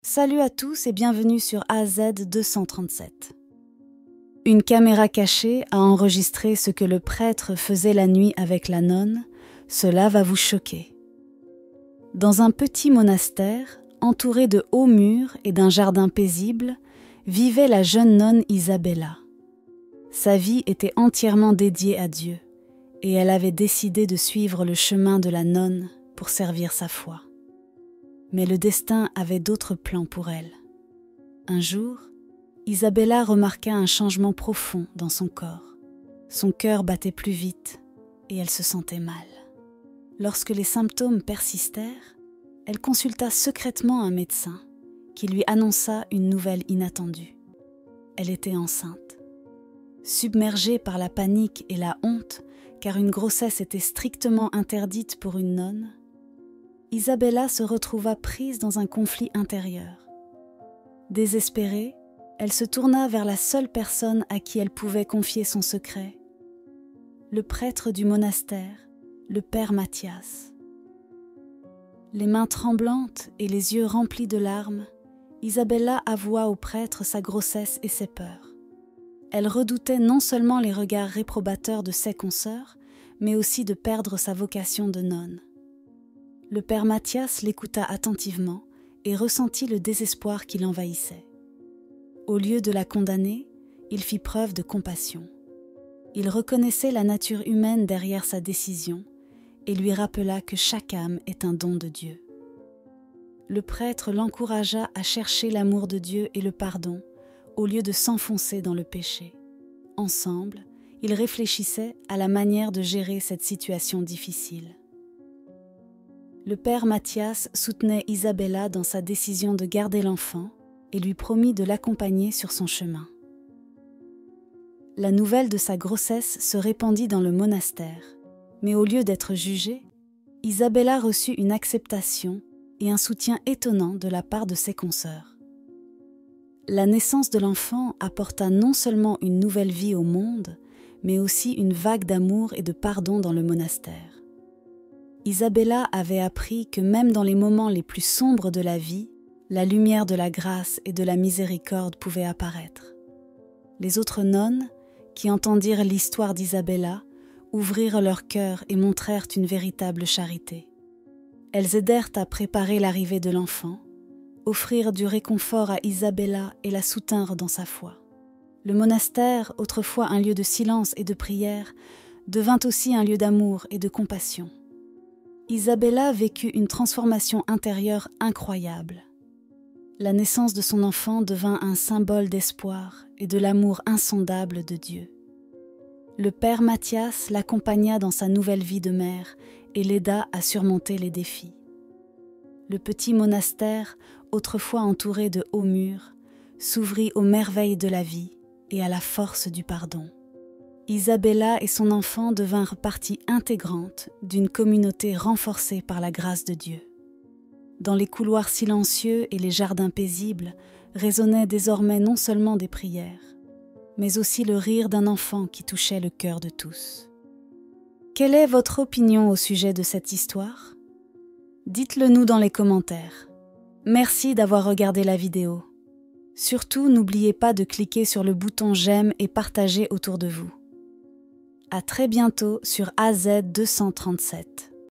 Salut à tous et bienvenue sur AZ 237. Une caméra cachée a enregistré ce que le prêtre faisait la nuit avec la nonne. Cela va vous choquer. Dans un petit monastère, entouré de hauts murs et d'un jardin paisible, vivait la jeune nonne Isabella. Sa vie était entièrement dédiée à Dieu, et elle avait décidé de suivre le chemin de la nonne pour servir sa foi. Mais le destin avait d'autres plans pour elle. Un jour, Isabella remarqua un changement profond dans son corps. Son cœur battait plus vite et elle se sentait mal. Lorsque les symptômes persistèrent, elle consulta secrètement un médecin qui lui annonça une nouvelle inattendue. Elle était enceinte. Submergée par la panique et la honte, car une grossesse était strictement interdite pour une nonne, Isabella se retrouva prise dans un conflit intérieur. Désespérée, elle se tourna vers la seule personne à qui elle pouvait confier son secret, le prêtre du monastère, le père Mathias. Les mains tremblantes et les yeux remplis de larmes, Isabella avoua au prêtre sa grossesse et ses peurs. Elle redoutait non seulement les regards réprobateurs de ses consoeurs, mais aussi de perdre sa vocation de nonne. Le père Mathias l'écouta attentivement et ressentit le désespoir qui l'envahissait. Au lieu de la condamner, il fit preuve de compassion. Il reconnaissait la nature humaine derrière sa décision et lui rappela que chaque âme est un don de Dieu. Le prêtre l'encouragea à chercher l'amour de Dieu et le pardon au lieu de s'enfoncer dans le péché. Ensemble, ils réfléchissaient à la manière de gérer cette situation difficile. Le père Mathias soutenait Isabella dans sa décision de garder l'enfant et lui promit de l'accompagner sur son chemin. La nouvelle de sa grossesse se répandit dans le monastère, mais au lieu d'être jugée, Isabella reçut une acceptation et un soutien étonnant de la part de ses consoeurs. La naissance de l'enfant apporta non seulement une nouvelle vie au monde, mais aussi une vague d'amour et de pardon dans le monastère. Isabella avait appris que même dans les moments les plus sombres de la vie, la lumière de la grâce et de la miséricorde pouvait apparaître. Les autres nonnes, qui entendirent l'histoire d'Isabella, ouvrirent leur cœur et montrèrent une véritable charité. Elles aidèrent à préparer l'arrivée de l'enfant, offrirent du réconfort à Isabella et la soutinrent dans sa foi. Le monastère, autrefois un lieu de silence et de prière, devint aussi un lieu d'amour et de compassion. Isabella vécut une transformation intérieure incroyable. La naissance de son enfant devint un symbole d'espoir et de l'amour insondable de Dieu. Le père Mathias l'accompagna dans sa nouvelle vie de mère et l'aida à surmonter les défis. Le petit monastère, autrefois entouré de hauts murs, s'ouvrit aux merveilles de la vie et à la force du pardon. Isabella et son enfant devinrent partie intégrante d'une communauté renforcée par la grâce de Dieu. Dans les couloirs silencieux et les jardins paisibles résonnaient désormais non seulement des prières, mais aussi le rire d'un enfant qui touchait le cœur de tous. Quelle est votre opinion au sujet de cette histoire ? Dites-le nous dans les commentaires. Merci d'avoir regardé la vidéo. Surtout, n'oubliez pas de cliquer sur le bouton j'aime et partager autour de vous. À très bientôt sur AZ 237.